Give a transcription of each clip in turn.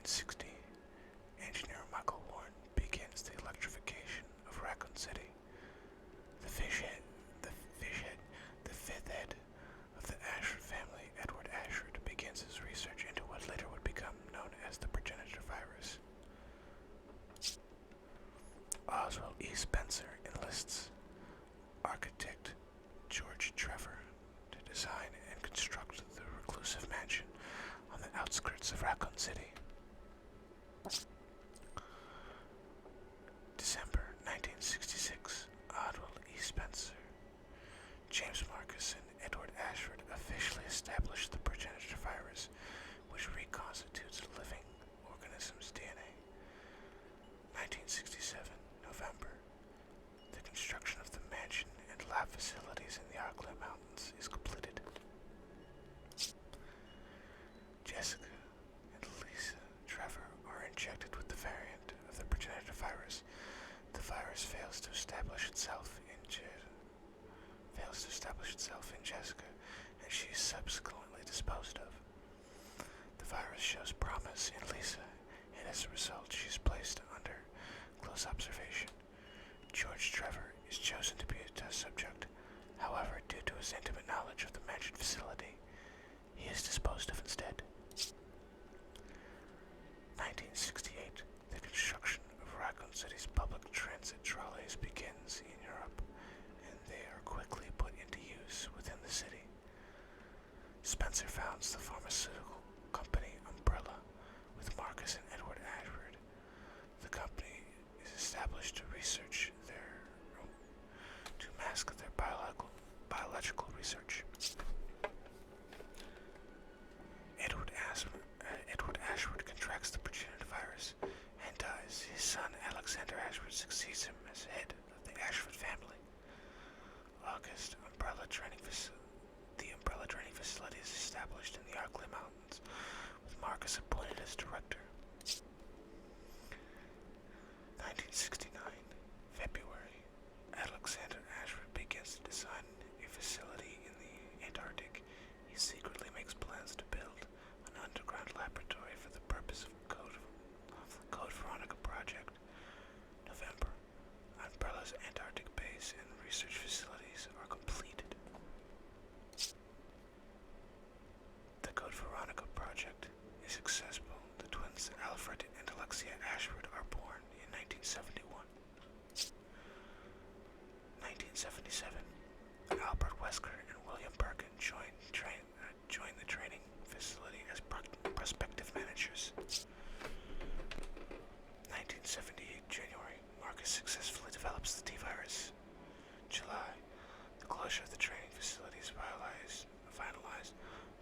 1960, engineer Michael Warren begins the electrification of Raccoon City. The fishhead, the fifth head of the Ashford family, Edward Ashford, begins his research into what later would become known as the progenitor virus. Oswald E. Spencer enlists architect George Trevor to design and construct the reclusive mansion on the outskirts of Raccoon City. December 1966, Oswald E. Spencer, James Marcus, and Edward Ashford officially established the progenitor virus, which reconstitutes living organisms' DNA. 1967, November. The construction of the mansion and lab facilities in the Arklay Mountains is completed. Jessica and Lisa Trevor are injected with the variant of the progenitor virus. The virus fails to establish itself in Jessica, and she is subsequently disposed of. The virus shows promise in Lisa, and as a result, she is placed under close observation. George Trevor is chosen to be a test subject. However, due to his intimate knowledge of the mansion facility, he is disposed of instead. 1968, the construction of Raccoon City's public transit trolleys begins in Europe, and they are quickly put into use within the city. Spencer founds the pharmaceutical company Umbrella with Marcus and Edward Ashford. The company is established to mask their biological research. Edward Ashford contracts the progenitor virus and dies. His son Alexander Ashford succeeds him as head of the Ashford family. August, the Umbrella Training Facility is established in the Arklay Mountains, with Marcus appointed as director. 1969, February. Alexander Ashford begins to design a facility in the Antarctic. He secretly makes plans to build an underground laboratory for the purpose of the Code Veronica project. November. Umbrella's Antarctic base and research facilities are completed. The Code Veronica project is successful. The twins Alfred and Alexia Ashford are born in 1971. 1977, Albert Wesker and William Birkin join the training facility as prospective managers. 1978, January, Marcus successfully develops the T-virus. July, the closure of the training facility is finalized.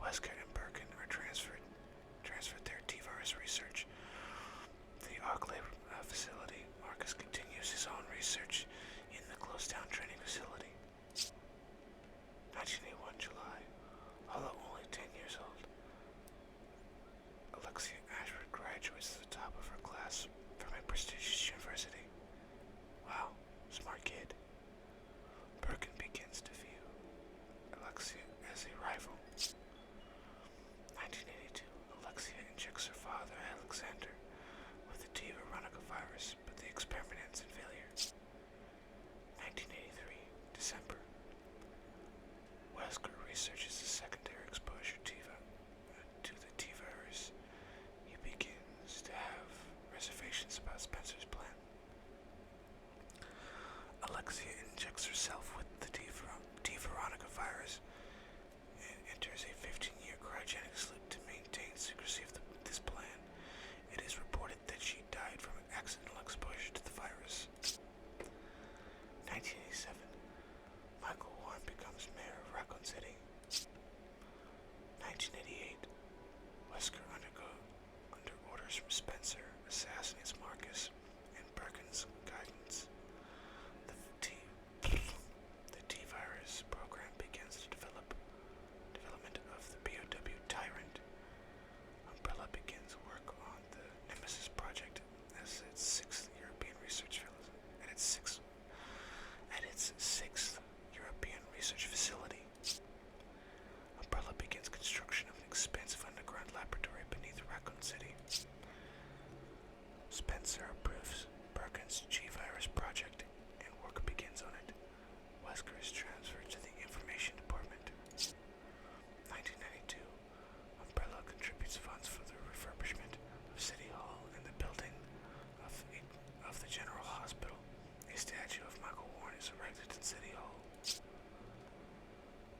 Wesker and Birkin are transferred their T-virus research. The Arklay facility, Marcus continues his own research in the closed-down training facility. 1981, July. Although only 10 years old, Alexia Ashford graduates to the top of her class from a prestigious university. Wow, smart kid. Birkin begins to view Alexia as a rival. 1982, Alexia injects her father, Alexander, with the T. Veronica virus, but the experiment ends in failure. 1983, December. Wesker researches the secondary exposure to the T-virus. He begins to have reservations about Spencer's plan. Alexia injects herself with the T. Veronica virus and enters a 15-year cryogenic sleep to maintain secrecy of this plan. It is reported that she died from accidental exposure to the virus. 1987, Michael Warren becomes mayor of Raccoon City. 1988, Wesker, under orders from Spencer, assassinates Marcus and Birkin's guidance. The T-virus program begins the development of the BOW Tyrant. Umbrella begins work on the Nemesis project as its sixth European research facility. Umbrella begins construction of an expansive underground laboratory beneath Raccoon City. Wesker is transferred to the Information Department. 1992. Umbrella contributes funds for the refurbishment of City Hall and the building of the General Hospital. A statue of Michael Warren is erected in City Hall.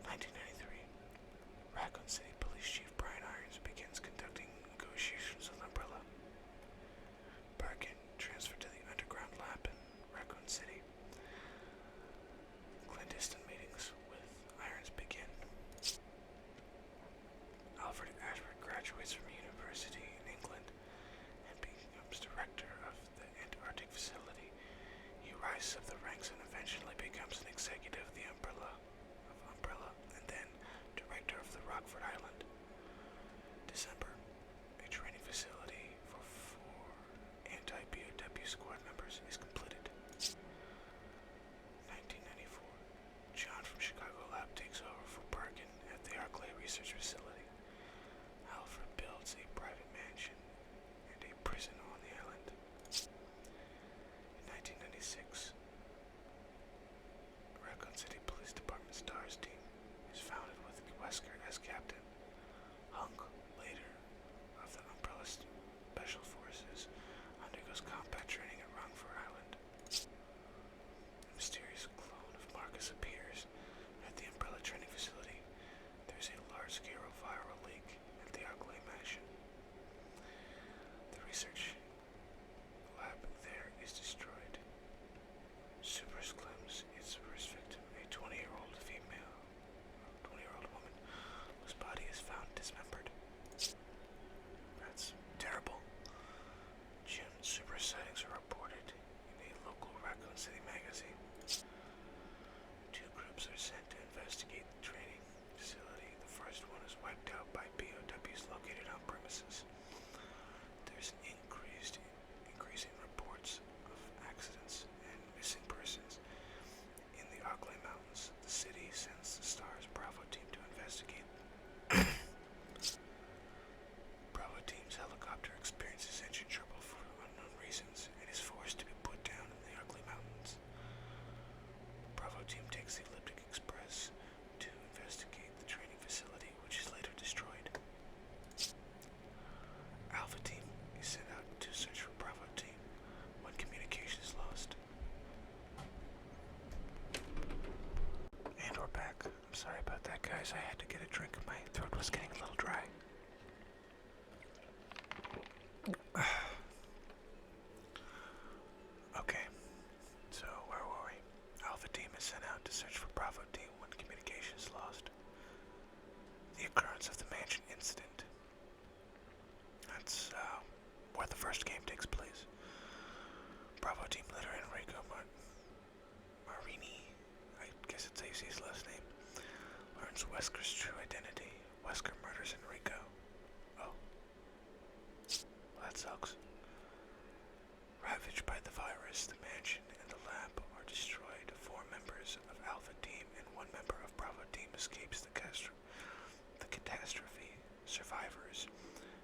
1993. Raccoon City Police Chief Brian Irons begins conducting negotiations with Umbrella. Birkin transferred to the underground lab in Raccoon City. Clandestine meetings with Irons begin. Alfred Ashford graduates from university in England and becomes director of the Antarctic facility. He rises up the ranks and eventually becomes an executive of the Umbrella, and then director of the Rockford Island. December, a training facility for 4 anti-BOW squad members is completed. 1994, John from Chicago Lab takes over for Birkin at the Arclay Research Facility. Alfred builds a private mansion and a prison on the island. In 1996, Raccoon City Police Department STARS team is founded with Wesker as captain. Hunk, later of the Umbrella Special Forces, undergoes combat training at Rockford Island. A mysterious clone of Marcus appears at the Umbrella training facility. There's a large-scale viral leak at the Arclay Mansion. The research lab there is destroyed. Super's claims its first victim, a 20-year-old woman, whose body is found dismembered. That's terrible. June super sightings are reported in a local Raccoon City magazine. 2 groups are sent to investigate the training facility. The first one is wiped out by BOWs located on premises. There's an increasing reports of accidents and missing persons in the Arclay Mountains. The city sends the STARS Bravo team to investigate. Bravo team's helicopter experiences engine trouble for unknown reasons and is forced to be put down in the Arclay Mountains. Bravo team takes the Elliptic Express to investigate the training facility, which is later destroyed. Alpha team is sent out to search for Bravo team when communication is lost. And we're back. I'm sorry about that, guys. I had to get a drink. My throat was getting a little dry. Okay, so where were we? Alpha team is sent out to search for Bravo team when communication is lost. The occurrence of the mansion incident. That's where the first game takes place. Bravo team leader Enrico Marini, I guess it's AC's last name, learns Wesker's true identity. Wesker murders Enrico. Oh. Well, that sucks. Ravaged by the virus, the mansion and the lab are destroyed. 4 members of Alpha team and 1 member of Bravo team escapes the catastrophe. Survivors: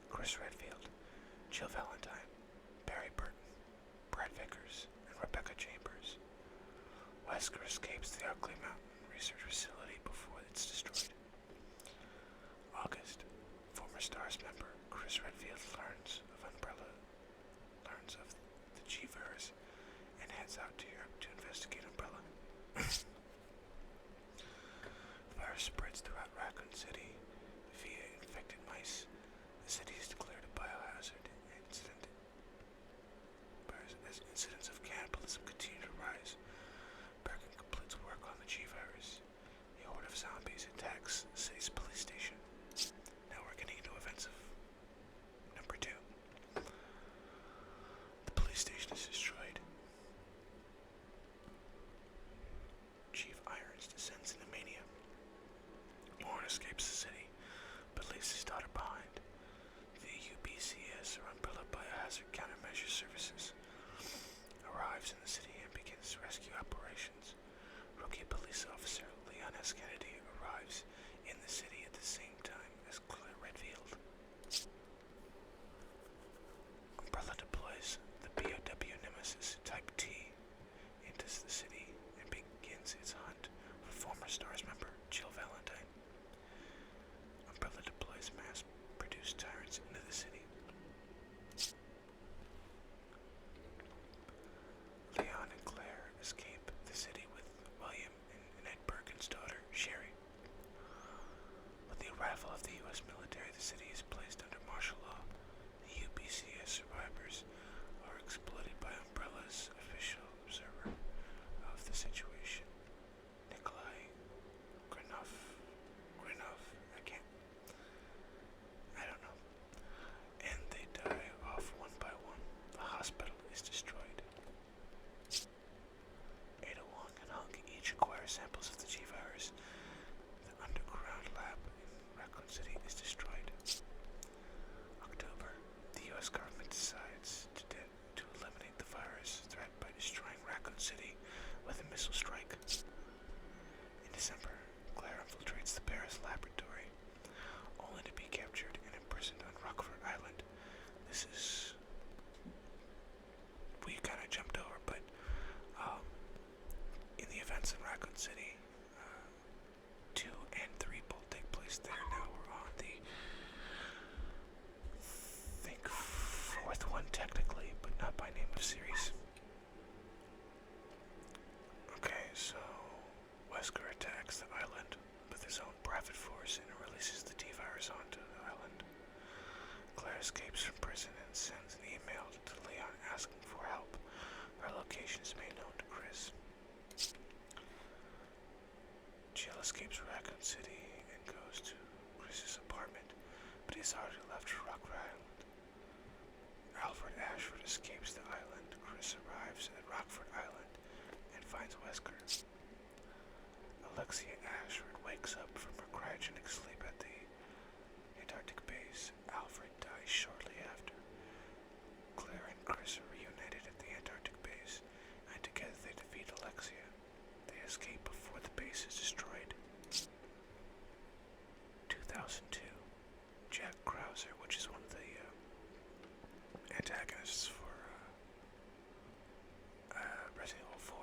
Chris Redfield, Jill Valentine, Barry Burton, Brad Vickers, and Rebecca Chambers. Wesker escapes the Arclay Mountain Research Facility before it's destroyed. August, former STARS member Chris Redfield learns of the G-Virus and heads out to Europe to investigate Umbrella. The virus spreads throughout Raccoon City via infected mice. The city is declared a biohazard incident. As incidents of cannibalism continue to rise, Birkin completes work on the G-Virus. A horde of zombies attacks the city's police station. Now we're getting into events of number 2. The police station is destroyed. Chief Irons descends into mania. Warren escapes the city, but leaves his daughter behind. The UBCS, or Umbrella Biohazard Countermeasure Services, arrives in the city and begins rescue operations. Rookie police officer Leon S. Kennedy arrives in the city at the same time as Claire Redfield. Umbrella deploys the BOW Nemesis Type T into the city and begins its hunt gather samples of the G-Virus. The underground lab in Raccoon City is destroyed. October, the U.S. government decides to eliminate the virus threat by destroying Raccoon City with a missile strike. In December, Claire infiltrates the Paris laboratory, only to be captured and imprisoned on Rockford Island. This is... we kind of jumped over, but in the events in Raccoon City, 2 and 3 both take place there. Now we're on the, I think, 4th one technically, but not by name of series. Okay, so Wesker attacks the island with his own private force and releases the T-Virus onto the island. Claire escapes from prison and sends an email to Leon asking for help. Her location is made known to Chris. Jill escapes Raccoon City and goes to Chris's apartment, but he's already left Rockford Island. Alfred Ashford escapes the island. Chris arrives at Rockford Island and finds Wesker. Alexia Ashford wakes up from her cryogenic sleep at the Antarctic base. Alfred dies shortly after. Claire and Chris are reunited at the Antarctic base, and together they defeat Alexia. They escape before the base is destroyed. 2002. Jack Krauser, which is one of the antagonists for Resident Evil 4.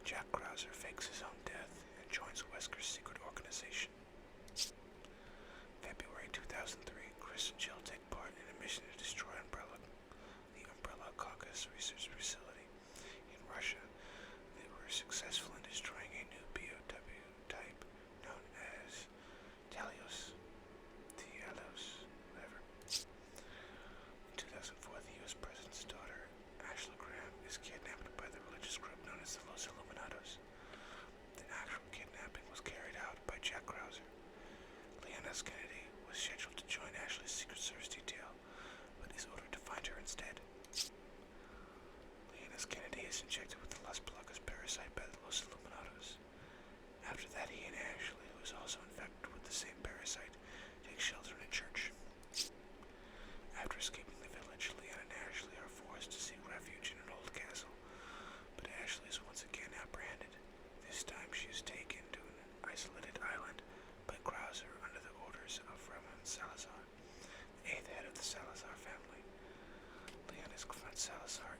Jack Krauser fakes his own death and joins Wesker's secret organization. February 2003, Chris and Jill take part in a mission to destroy the Umbrella Caucus research facility in Russia. They were successful in destroying a new POW type known as Talos, whatever. In 2004, the U.S. President's daughter, Ashley Graham, is kidnapped by the religious group known as the Los Illuminados. The actual kidnapping was carried out by Jack Krauser. Leon S. Kennedy was scheduled to join Ashley's Secret Service detail, but is ordered to find her instead. Leon S. Kennedy is injected with the Las Placas parasite by the Los Illuminados. After that, he and Ashley, who is also infected with the same parasite, take shelter in a church. After escaping the village, Leon and Ashley are forced to seek refuge in an old castle, but Ashley is once again apprehended. This time she is taken to an isolated island by Krauser under the orders of Ramon Salazar, the 8th head of the Salazar family. Leon confronts Salazar